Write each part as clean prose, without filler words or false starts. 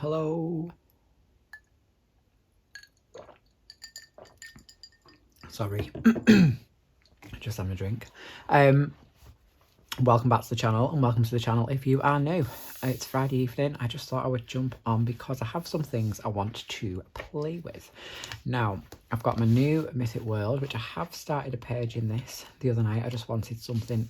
hello. Sorry, just having a drink. Welcome back to the channel, and welcome to the channel if you are new. It's Friday evening. I just thought I would jump on because I have some things I want to play with. Now, I've got my new Mythic world, which I have started a page in this the other night. I just wanted something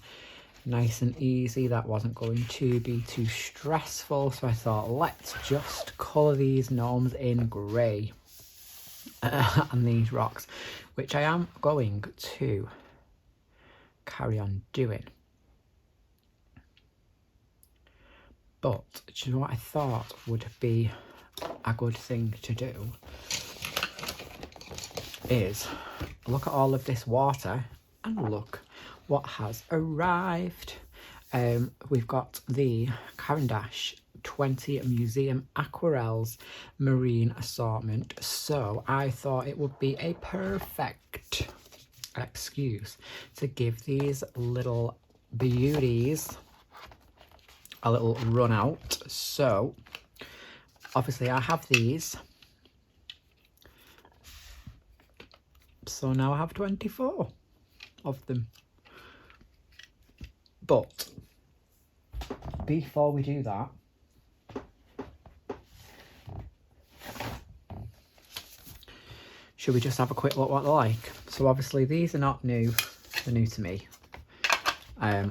nice and easy that wasn't going to be too stressful, so I thought, let's just colour these gnomes in grey and these rocks, which I am going to carry on doing. But do you know what I thought would be a good thing to do is look at all of this water and look what has arrived. We've got the Caran 20 Museum Aquarelles Marine Assortment, so I thought it would be a perfect excuse to give these little beauties a little run out. So obviously I have these, so now I have 24 of them. But before we do that, should we just have a quick look what they're like? So obviously these are not new, they're new to me. I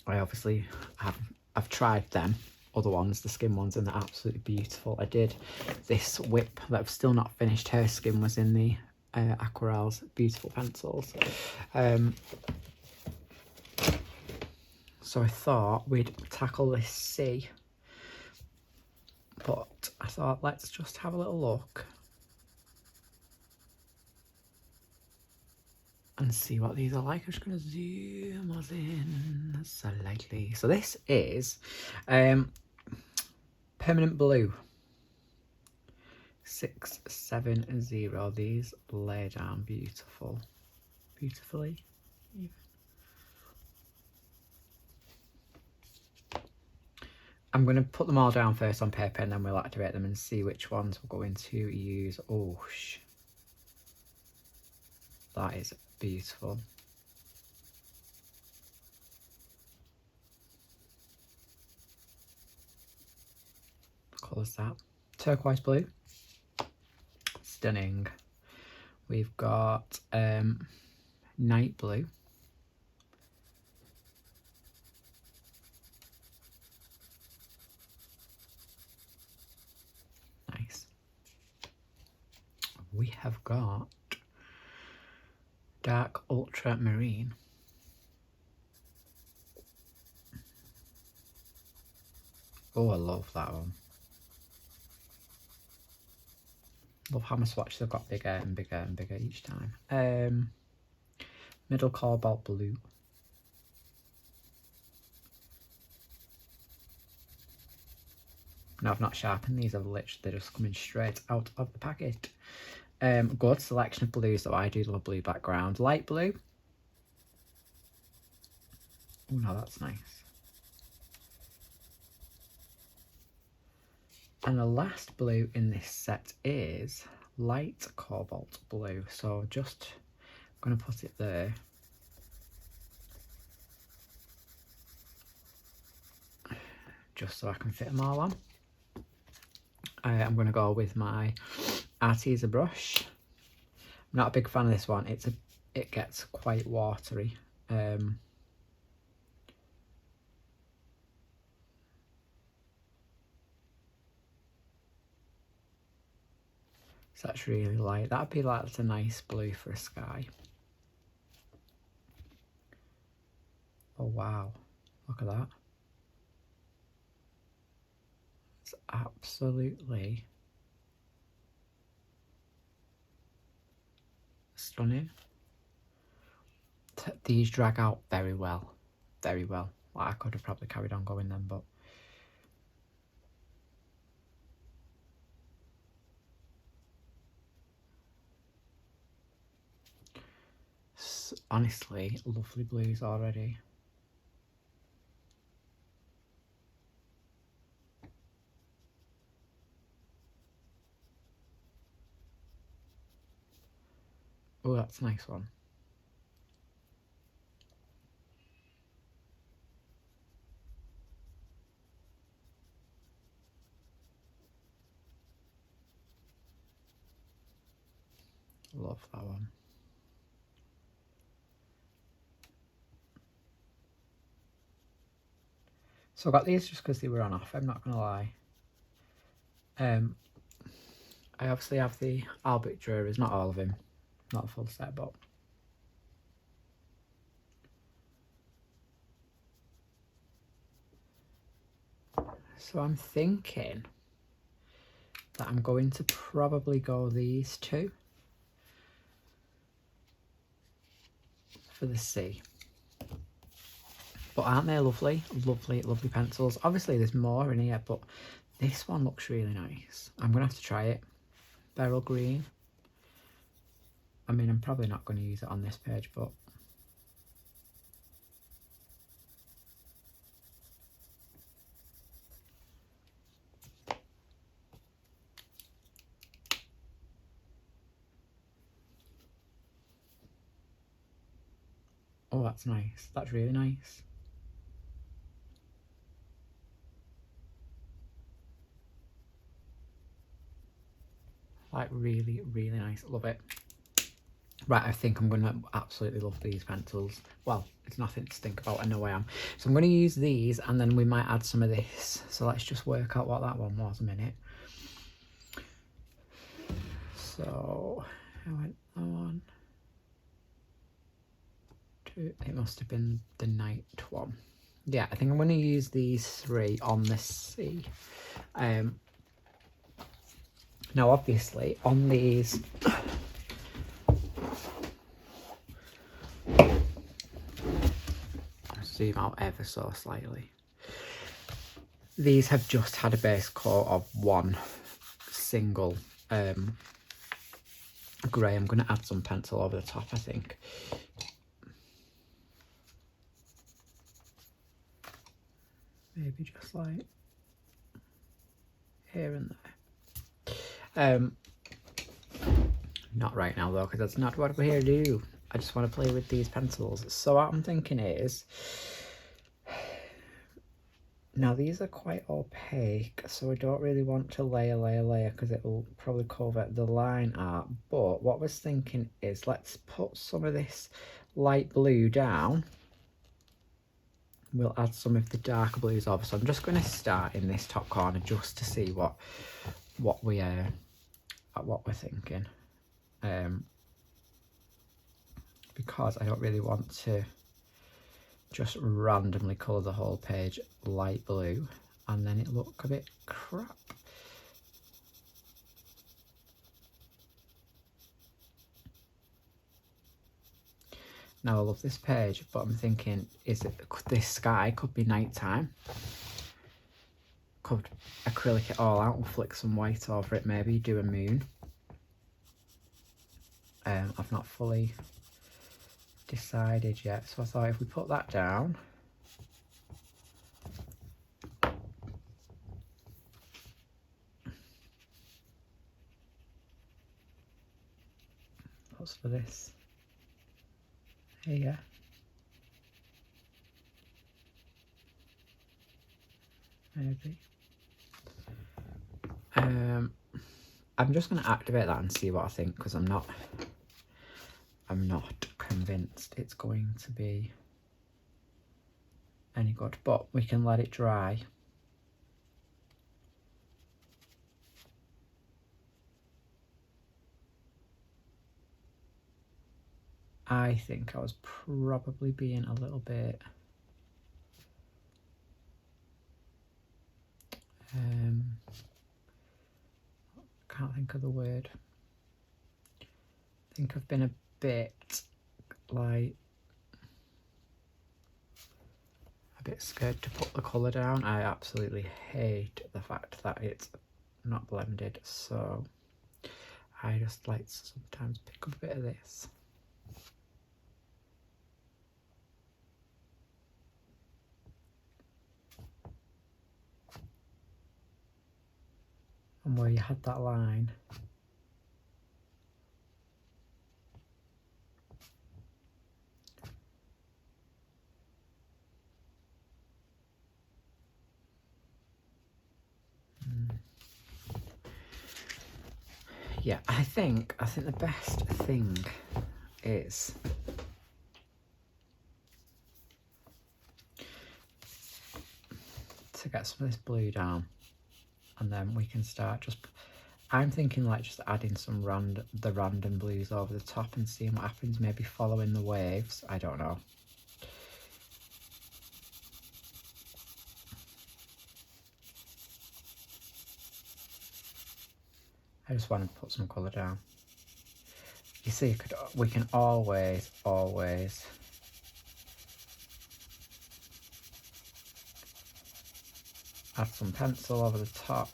obviously I've tried them, other ones, the skin ones, and they're absolutely beautiful. I did this whip that I've still not finished. Her skin was in the Aquarelles, beautiful pencils. So I thought we'd tackle this sea, but I thought let's just have a little look and see what these are like. I'm just going to zoom us in slightly. So this is Permanent Blue 670. These lay down beautifully even. I'm going to put them all down first on paper, and then we'll activate them and see which ones we're going to use. Oh, that is beautiful. What colour is that? Turquoise blue. Stunning. We've got night blue. Nice. We have got dark ultramarine. Oh, I love that one. Love how my swatches have got bigger and bigger and bigger each time. Middle cobalt blue. Now I've not sharpened these, they're just coming straight out of the packet. Good selection of blues, so I do love blue background. Light blue. Oh no, that's nice. And the last blue in this set is light cobalt blue. So just going to put it there. Just so I can fit them all on. I'm going to go with my Arteza brush. I'm not a big fan of this one. It gets quite watery. So that's really light. That'd be like a nice blue for a sky. Oh wow, look at that. It's absolutely stunning. These drag out very well, very well. Well, I could have probably carried on going then, but honestly, lovely blues already. Oh, that's a nice one. Love that one. So I got these just because they were on offer, I'm not going to lie. I obviously have the Albert Drury's, not all of them, not a full set, but so I'm thinking that I'm going to probably go these two for the C. But aren't they lovely? Lovely, lovely pencils. Obviously there's more in here, but this one looks really nice. I'm going to have to try it. Beryl green. I mean, I'm probably not going to use it on this page, but oh, that's nice. That's really nice. Like really, really nice. Love it. Right, I think I'm going to absolutely love these pencils. Well, it's nothing to think about, I know I am. So I'm going to use these and then we might add some of this. So let's just work out what that one was a minute. So I went that one. Two, it must have been the night one. Yeah, I think I'm going to use these three on this C. Now obviously on these zoom out ever so slightly. These have just had a base coat of one single grey. I'm going to add some pencil over the top, I think. Maybe just like here and there. Not right now though, because that's not what we're here to do. I just want to play with these pencils. So what I'm thinking is, now these are quite opaque, so I don't really want to layer because it will probably cover the line art. But what I was thinking is, let's put some of this light blue down. We'll add some of the darker blues over. So I'm just going to start in this top corner just to see what we're thinking. Because I don't really want to just randomly colour the whole page light blue and then it look a bit crap. Now I love this page, but I'm thinking, this sky could be nighttime. Could acrylic it all out and flick some white over it, maybe do a moon. I've not fully decided yet, so I thought if we put that down, what's for this here, maybe. I'm just going to activate that and see what I think, because I'm not convinced it's going to be any good, but we can let it dry. I think I was probably being a little bit can't think of the word. I think I've been a bit like a bit scared to put the colour down. I absolutely hate the fact that it's not blended, so I just like to sometimes pick up a bit of this. And where you had that line, Yeah, I think the best thing is to get some of this blue down, and then we can start just, I'm thinking like just adding some random blues over the top and seeing what happens, maybe following the waves, I don't know. I just want to put some colour down. You see, we can always add some pencil over the top.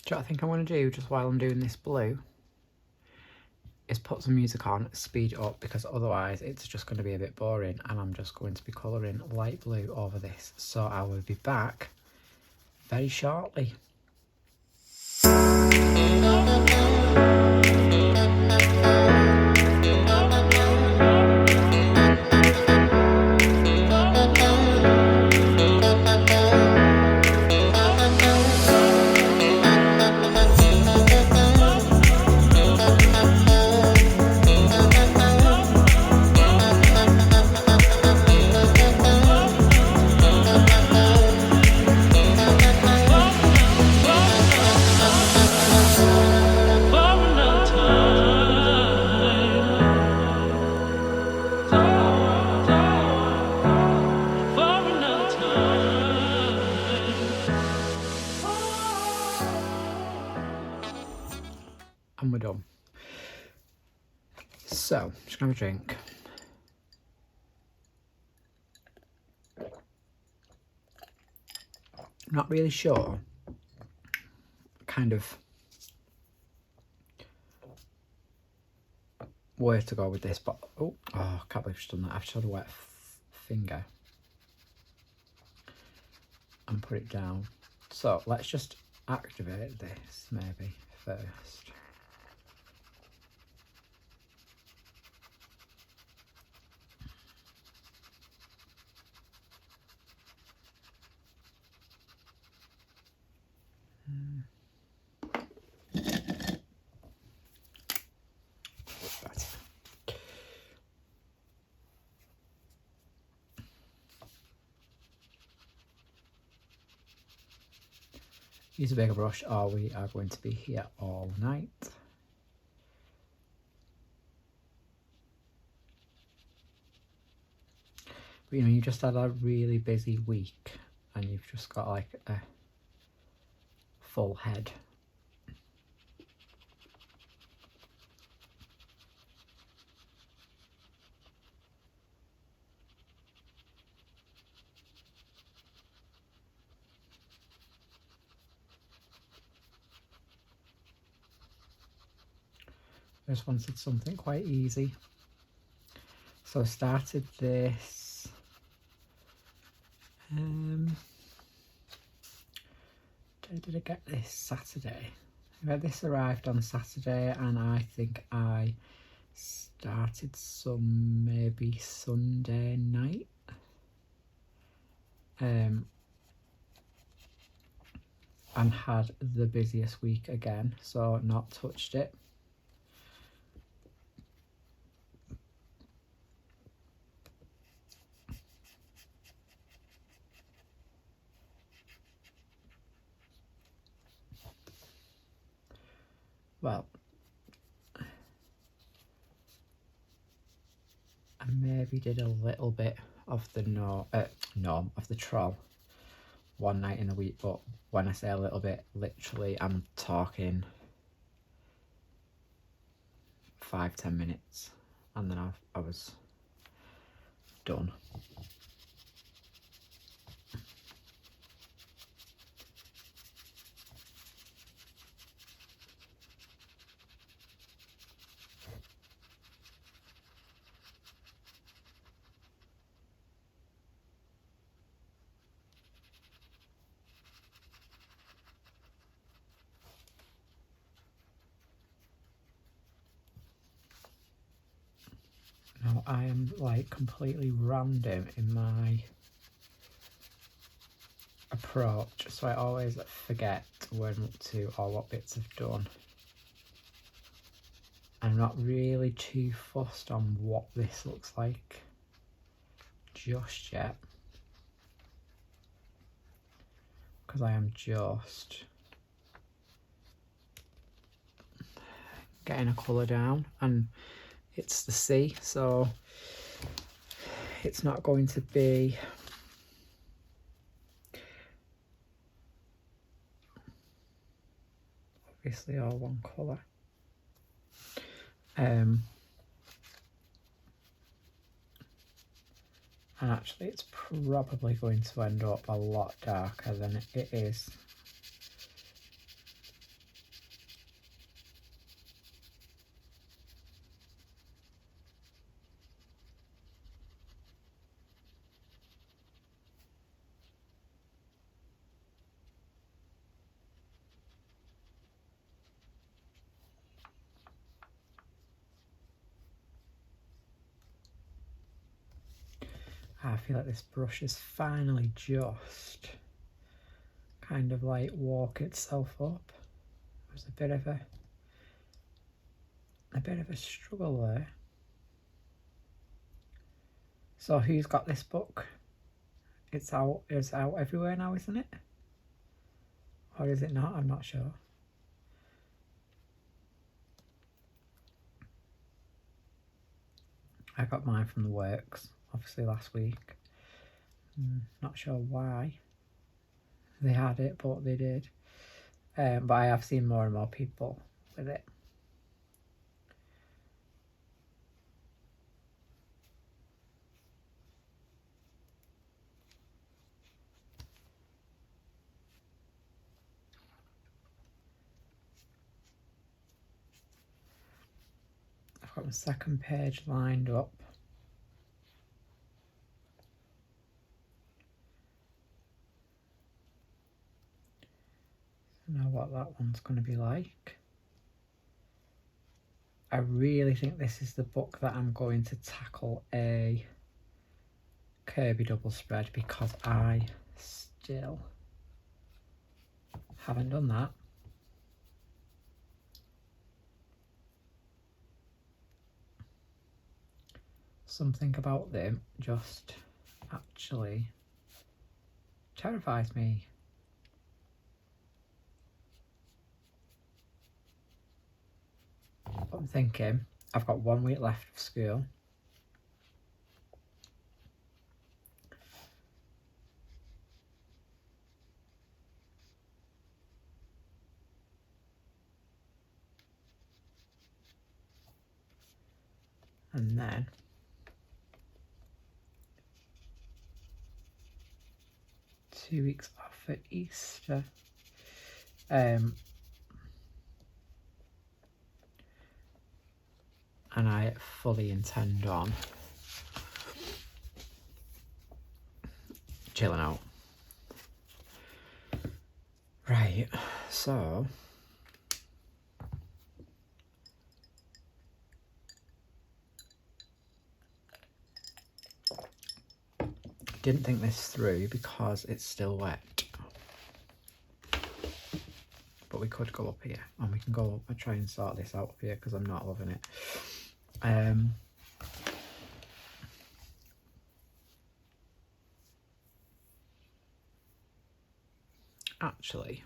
Do you know what I think I'm going to do just while I'm doing this blue? Is put some music on, speed it up, because otherwise it's just going to be a bit boring and I'm just going to be colouring light blue over this. So I will be back very shortly. And we're done. So, just gonna have a drink. Not really sure kind of where to go with this, but oh, I can't believe I've just done that. I've just had a wet finger and put it down. So let's just activate this maybe first. Use a bigger brush or we are going to be here all night. But you know, you just had a really busy week and you've just got like a full head. I just wanted something quite easy. So I started this did I get this Saturday? This arrived on Saturday and I think I started some maybe Sunday night. And had the busiest week again, so not touched it. Well, I maybe did a little bit of the of the troll one night in the week, but when I say a little bit, literally I'm talking 5-10 minutes, and then I was done. Now I am like completely random in my approach, so I always forget where I'm up to or what bits I've done. I'm not really too fussed on what this looks like just yet, because I am just getting a colour down, and it's the sea, so it's not going to be obviously all one colour. And actually it's probably going to end up a lot darker than it is. I feel like this brush is finally just kind of like walk itself up. It was a bit of a struggle there. So who's got this book? It's out everywhere now, isn't it? Or is it not? I'm not sure. I got mine from the works, obviously last week. Not sure why they had it, but they did. But I have seen more and more people with it. I've got my second page lined up. Now what that one's going to be like. I really think this is the book that I'm going to tackle a Kirby double spread, because I still haven't done that. Something about them just actually terrifies me. But I'm thinking, I've got 1 week left of school. And then two weeks off for Easter. And I fully intend on chilling out. Right, so didn't think this through because it's still wet. But we could go up here, and we can go up and try and sort this out up here, because I'm not loving it. Actually,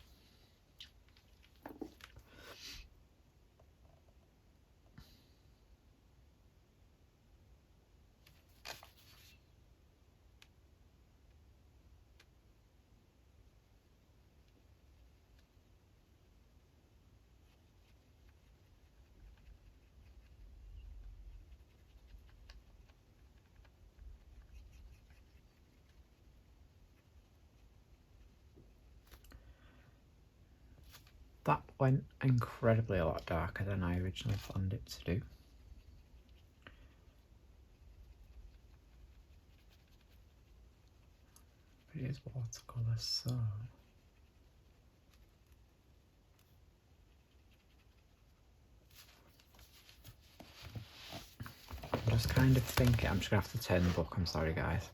That went incredibly a lot darker than I originally planned it to do. But it is watercolour, so... I'm just kind of thinking, I'm just going to have to turn the book, I'm sorry guys.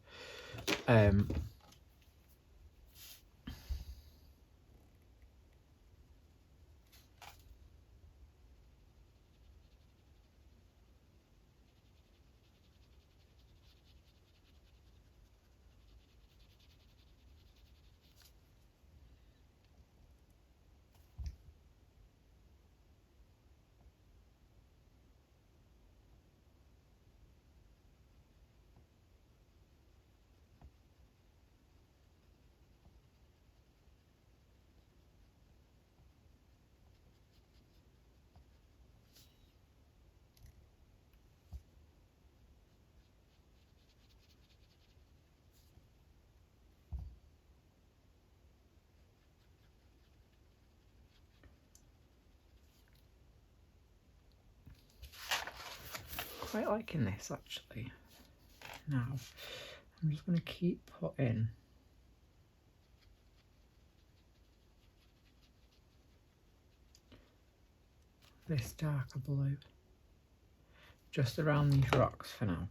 Quite liking this actually. Now, I'm just going to keep putting this darker blue just around these rocks for now.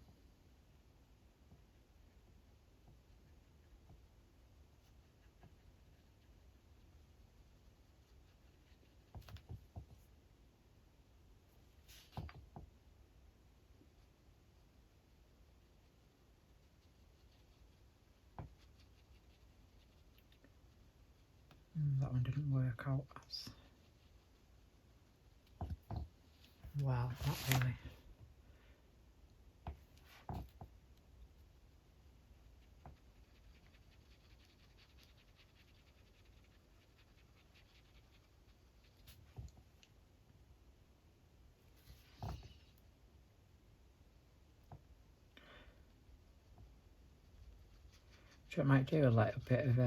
That one didn't work out as well, not really. So I might do a little bit of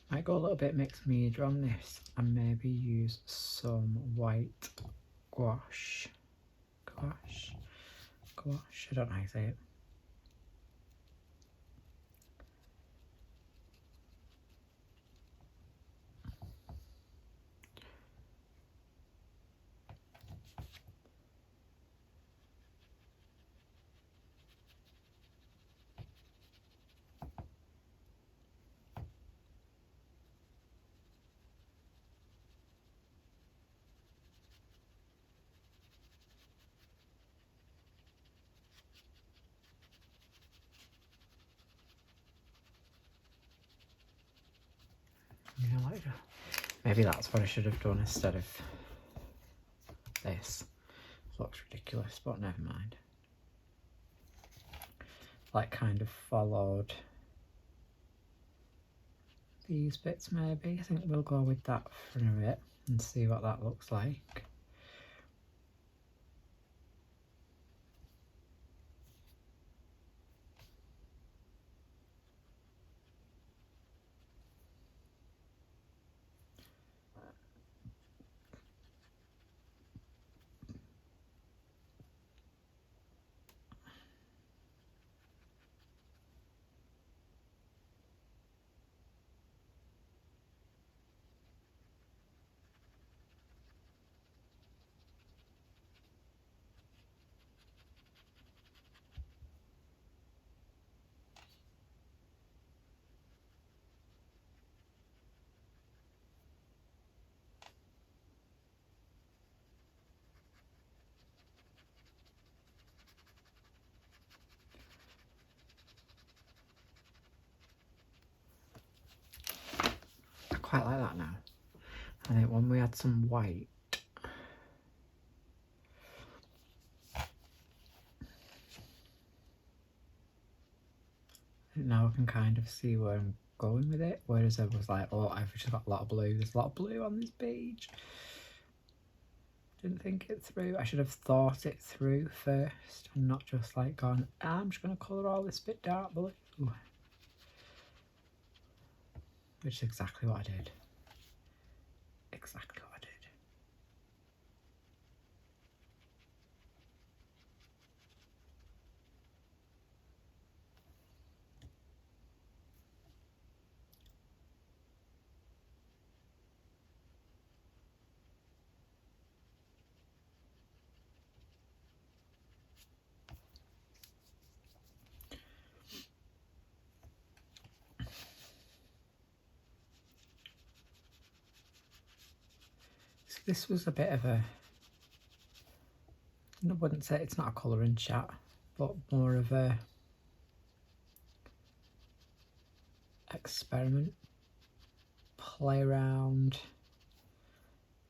might go a little bit mixed media on this and maybe use some white gouache. Gouache? Gouache? I don't know how you say it. You know, like, maybe that's what I should have done instead of this. Looks ridiculous, but never mind. Like, kind of followed these bits maybe. I think we'll go with that for a bit and see what that looks like. I quite like that now. I think when we add some white, now I can kind of see where I'm going with it, whereas I was like, oh, I've just got a lot of blue, there's a lot of blue on this page. Didn't think it through. I should have thought it through first and not just like gone, I'm just going to colour all this bit dark blue. Which is exactly what I did. this was a bit of a, I wouldn't say it's not a colouring chat, but more of a experiment, play around,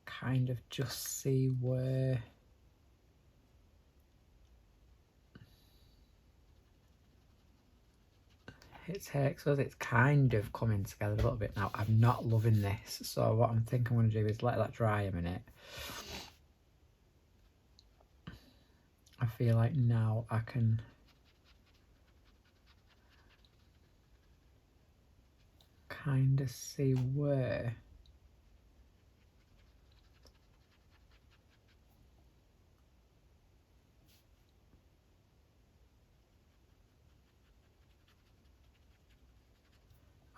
kind of just see where it takes us. It's kind of coming together a little bit now. I'm not loving this, so what I'm thinking I'm going to do is let that dry a minute. I feel like now I can kind of see where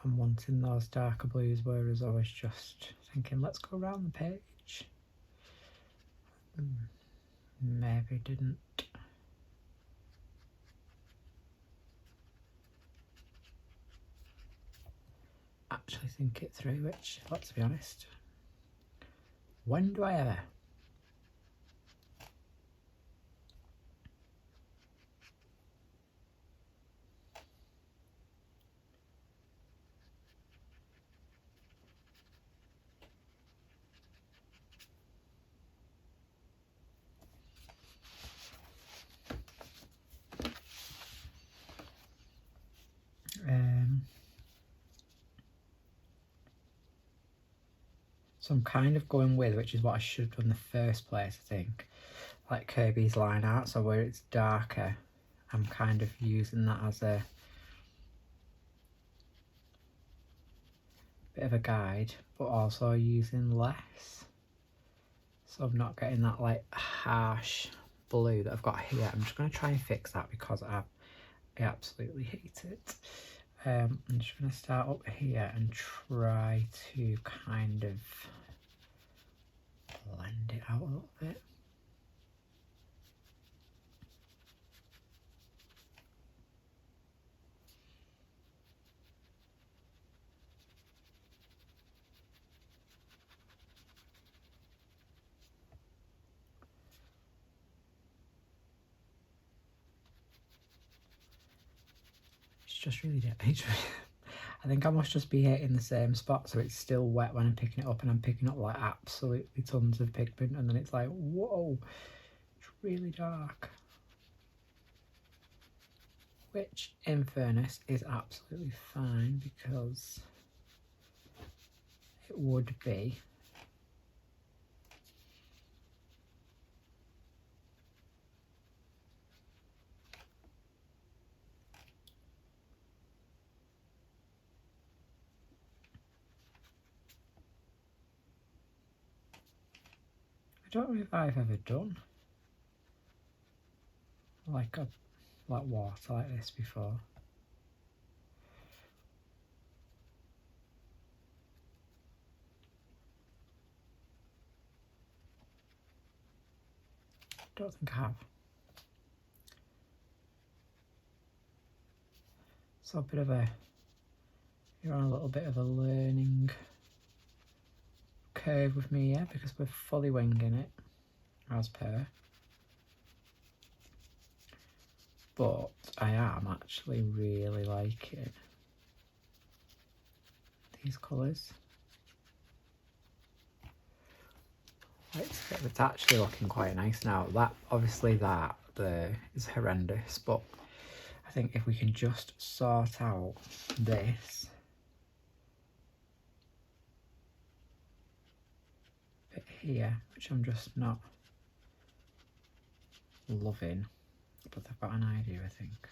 I'm wanting those darker blues, whereas I was just thinking, let's go around the page. Maybe didn't. Actually think it through, which, let's be honest, when do I ever? So I'm kind of going with, which is what I should have done in the first place, I think, like Kirby's line art. So where it's darker, I'm kind of using that as a bit of a guide, but also using less. So I'm not getting that like harsh blue that I've got here. I'm just going to try and fix that because I absolutely hate it. I'm just going to start up here and try to kind of blend it out a little bit. It's just really I think I must just be hitting the same spot, so it's still wet when I'm picking it up, and I'm picking up like absolutely tons of pigment, and then it's like, whoa, it's really dark. Which, in fairness, is absolutely fine because it would be. I don't know if I've ever done like water like this before. Don't think I have. So you're on a little bit of a learning curve with me, yeah, because we're fully winging it as per. But I am actually really liking these colours. It's actually looking quite nice now. That obviously that there is horrendous, but I think if we can just sort out this bit here, which I'm just not loving, but I've got an idea, I think.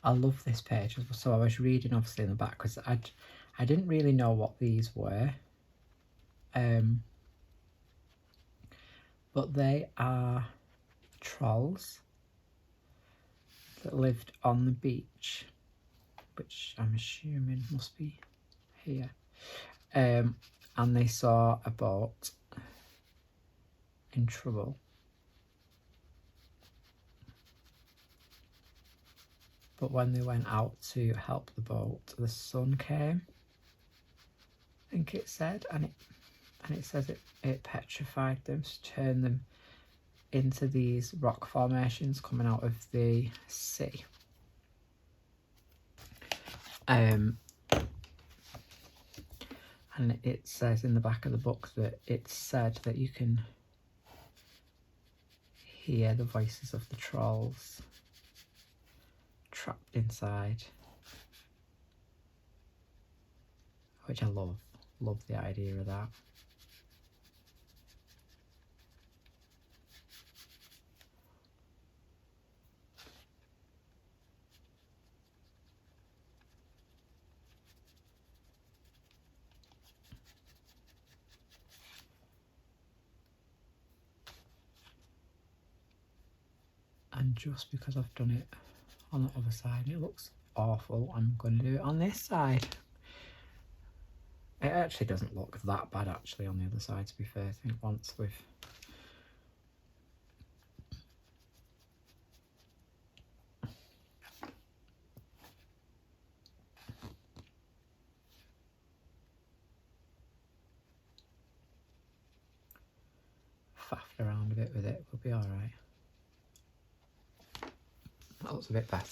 I love this page. So I was reading obviously in the back because I didn't really know what these were. But they are trolls that lived on the beach, which I'm assuming must be here. And they saw a boat in trouble. But when they went out to help the boat, the sun came, I think it said, and it says it petrified them, turned them into these rock formations coming out of the sea. And it says in the back of the book that it's said that you can hear the voices of the trolls trapped inside, which I love the idea of that. And just because I've done it on the other side and it looks awful, I'm going to do it on this side. It actually doesn't look that bad actually on the other side, to be fair. I think once we've faffed around a bit with it, we'll be alright. That looks a bit better.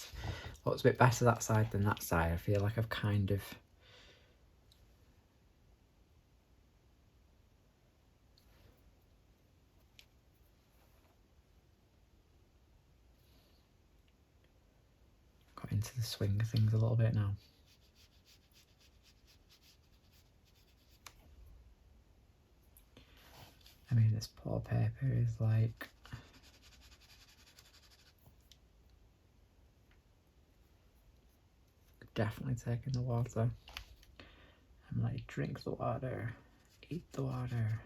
Looks a bit better that side than that side. I feel like I've kind of got into the swing of things a little bit now. I mean, this poor paper is like definitely taking the water. I'm like, drink the water, eat the water.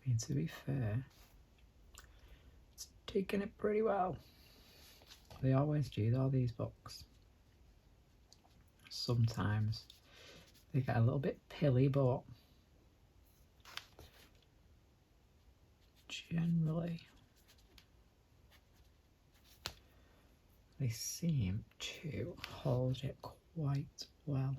I mean, to be fair, it's taking it pretty well. They always do, all these books. Sometimes they get a little bit pilly, but generally they seem to hold it quite well.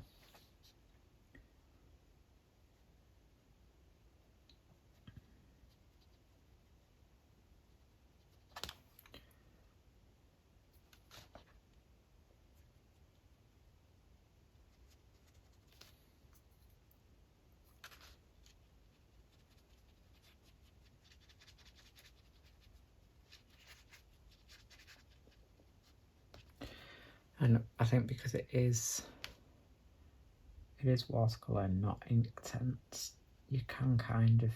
And I think because it is watercolour, not ink tints, you can kind of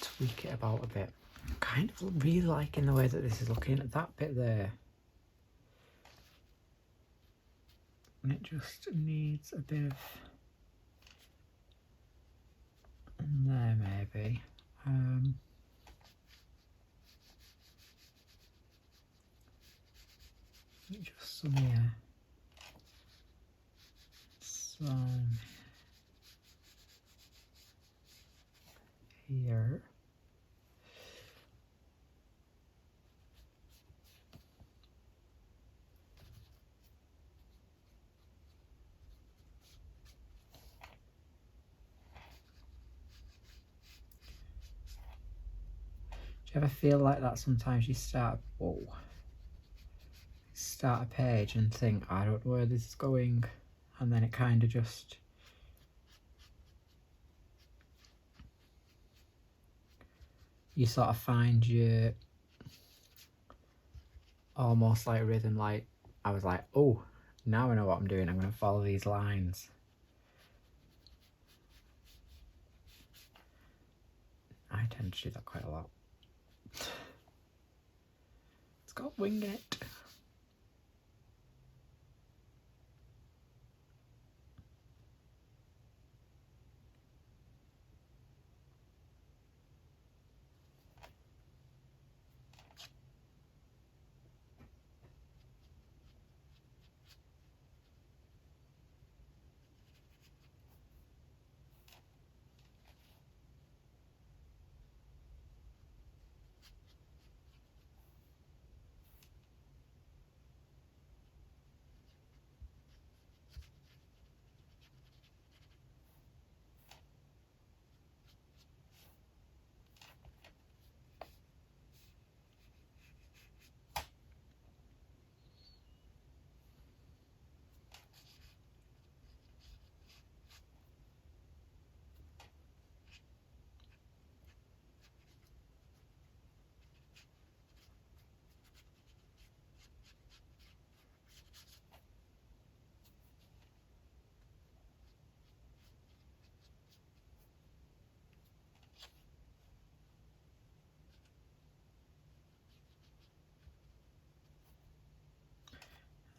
tweak it about a bit. I'm kind of really liking the way that this is looking at that bit there. And it just needs a bit of there maybe. Just some here. Some here. Do you ever feel like that sometimes? You start a page and think, I don't know where this is going, and then it kind of just you sort of find your almost like rhythm. Like I was like, oh, now I know what I'm doing, I'm going to follow these lines. I tend to do that quite a lot. It's got wing in it.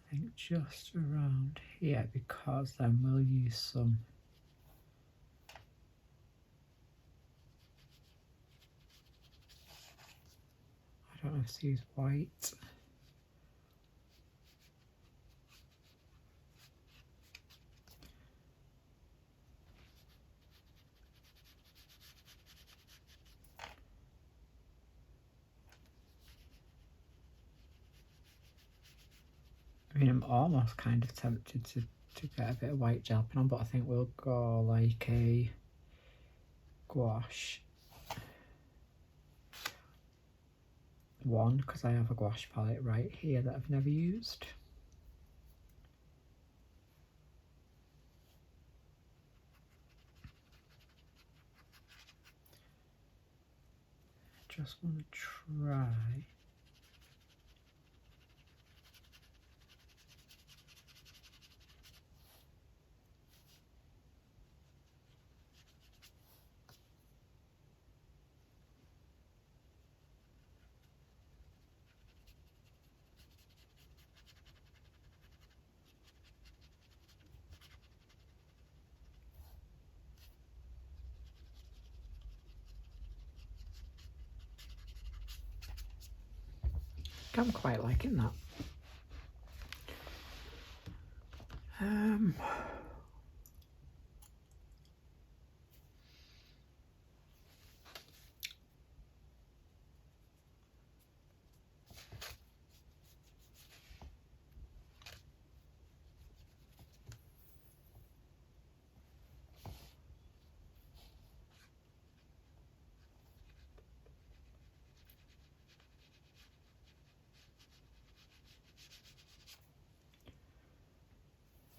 I think just around here, because then we'll use some I don't know if to use white. I mean, I'm almost kind of tempted to get a bit of white gel pen on, but I think we'll go like a gouache one, because I have a gouache palette right here that I've never used. Just want to try. I'm quite liking that.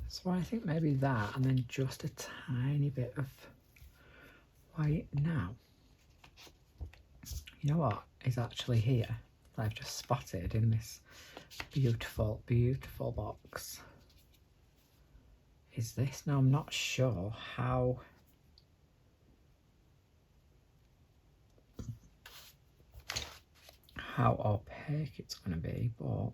So I think maybe that, and then just a tiny bit of white now. You know what is actually here that I've just spotted in this beautiful, beautiful box? Is this? Now I'm not sure how opaque it's going to be, but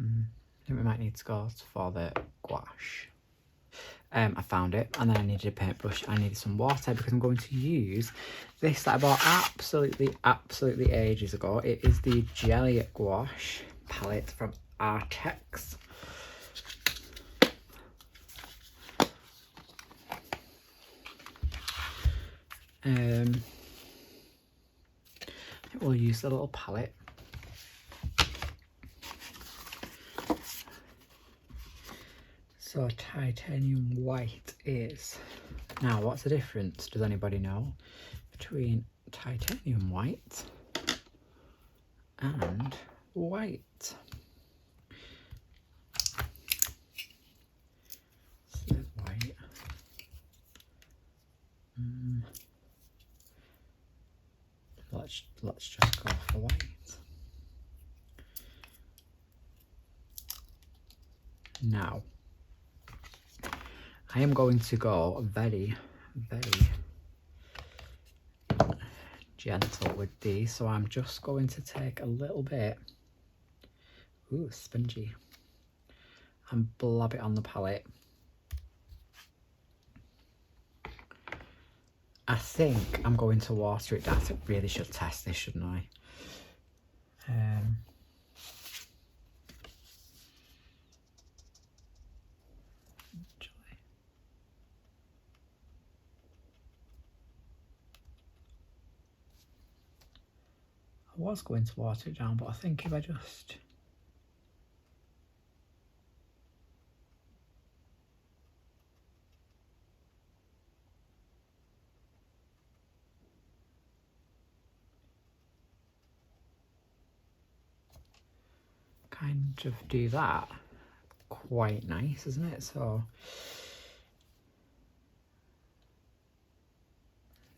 I think we might need to go for the gouache. I found it, and then I needed a paintbrush. I needed some water because I'm going to use this that I bought absolutely ages ago. It is the Jelly Gouache palette from Artex. I think we'll use the little palette. So titanium white is, now what's the difference, does anybody know, between titanium white and white? So white. let's just go for white. Now, I am going to go very, very gentle with these. So I'm just going to take a little bit, ooh, spongy, and blob it on the palette. I think I'm going to water it down. I really should test this, shouldn't I? I was going to water it down, but I think if I just kind of do that, quite nice, isn't it? So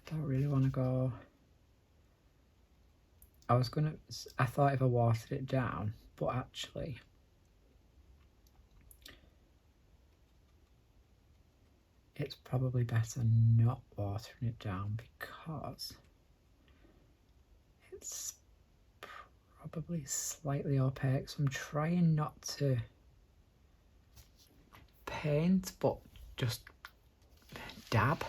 don't really want to go. I thought if I watered it down, but actually it's probably better not watering it down because it's probably slightly opaque. So I'm trying not to paint, but just dab.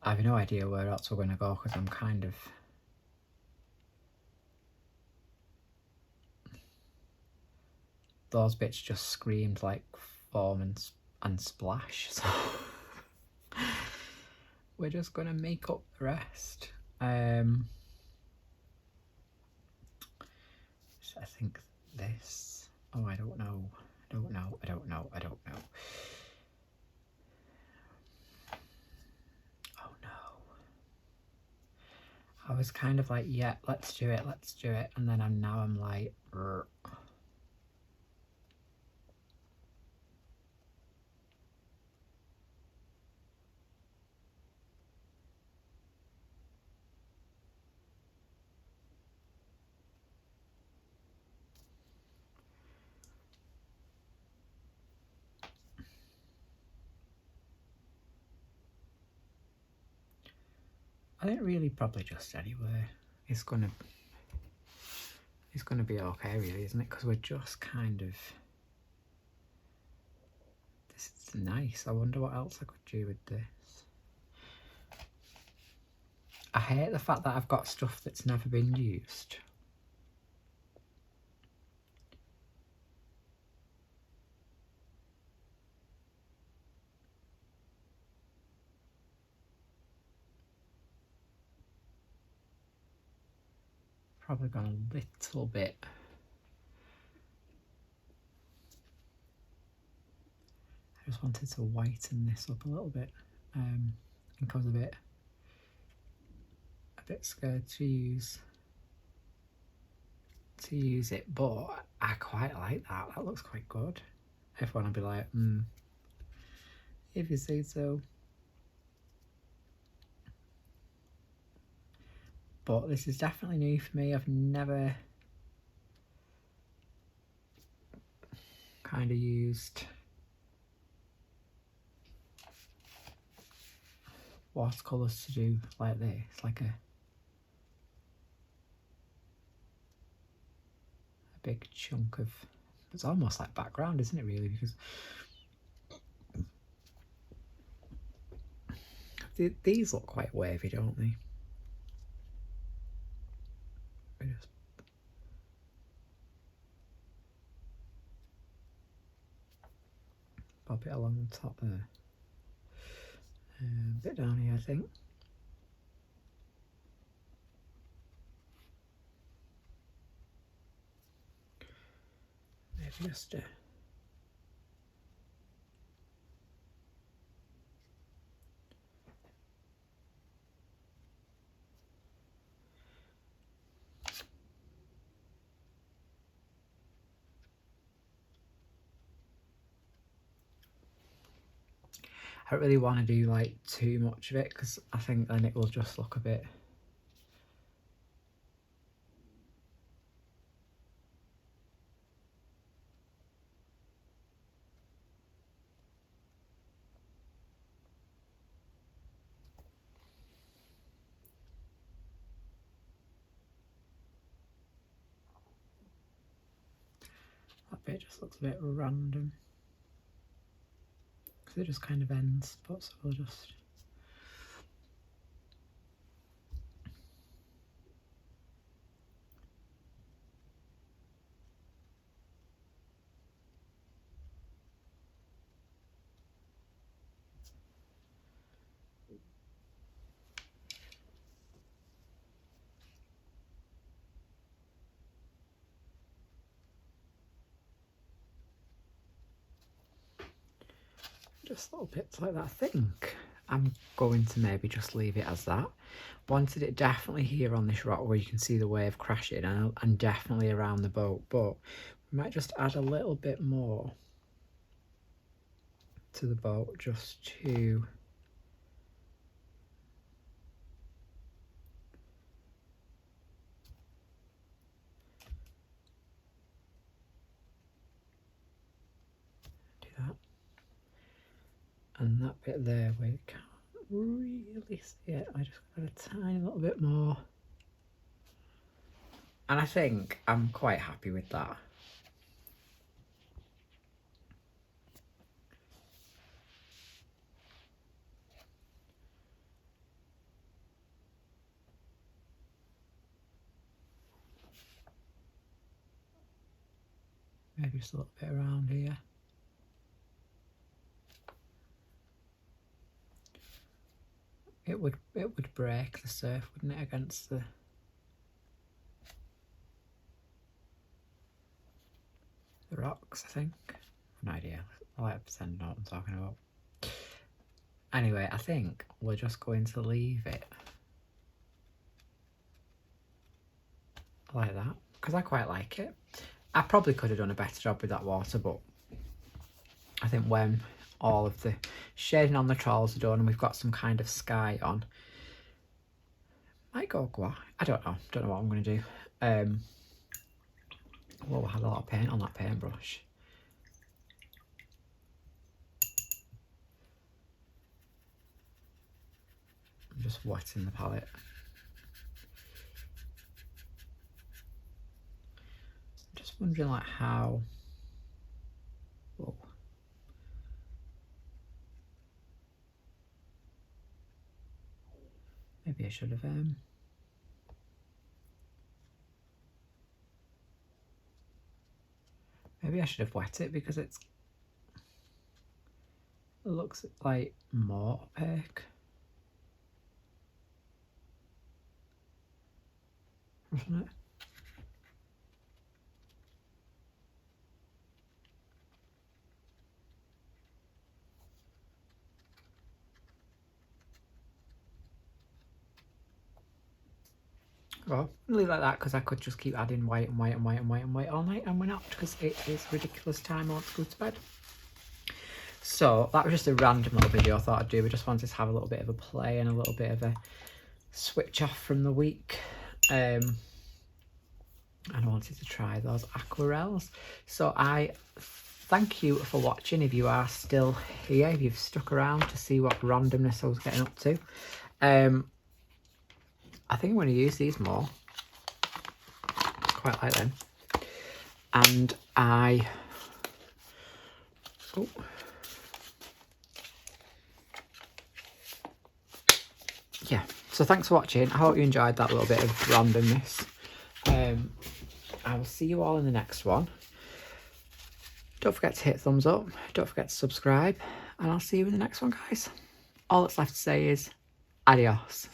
I have no idea where else we're going to go because I'm kind of those bits just screamed like foam and splash, so we're just going to make up the rest. I think this, oh, I don't know. Oh no. I was kind of like, yeah, let's do it. And then I'm like, Rrr. I think really probably just anywhere. It's gonna be okay, really, isn't it? Because we're just kind of. This is nice. I wonder what else I could do with this. I hate the fact that I've got stuff that's never been used. Probably gone a little bit. I just wanted to whiten this up a little bit, because of it. A bit scared to use it, but I quite like that. That looks quite good. Everyone will be like, if you say so. But this is definitely new for me. I've never kind of used watercolours to do like this, like a big chunk of, it's almost like background, isn't it, really? Because these look quite wavy, don't they? Just pop it along the top there. A bit down here, I think. Maybe just I don't really want to do like too much of it because I think then it will just look a bit... That bit just looks a bit random because it just kind of ends, but so we'll just... Just little bits like that. I think I'm going to maybe just leave it as that. Wanted it definitely here on this rock where you can see the wave crashing, and definitely around the boat, but we might just add a little bit more to the boat just to do that. And that bit there where you can't really see it, I just got a tiny little bit more. And I think I'm quite happy with that. Maybe just a little bit around here. It would break the surf, wouldn't it, against the... rocks, I think. No idea. I like pretend I know what I'm talking about. Anyway, I think we're just going to leave it like that because I quite like it. I probably could have done a better job with that water, but I think when all of the shading on the trawls are done and we've got some kind of sky on, might go gouache. I don't know what I'm going to do. Well, I had a lot of paint on that paintbrush. I'm just wetting the palette. I'm just wondering like how... Whoa. Maybe I should have... Maybe I should have wet it because it looks like more opaque. Doesn't it? Well, I'll leave it like that because I could just keep adding white and white and white and white and white all night, and we're not because it is ridiculous time I want to go to bed. So that was just a random little video I thought I'd do. We just wanted to have a little bit of a play and a little bit of a switch off from the week. And I wanted to try those aquarelles. So I thank you for watching. If you are still here, if you've stuck around to see what randomness I was getting up to. I think I'm going to use these more. Quite like them. And yeah, so thanks for watching. I hope you enjoyed that little bit of randomness. I will see you all in the next one. Don't forget to hit thumbs up. Don't forget to subscribe. And I'll see you in the next one, guys. All that's left to say is adios.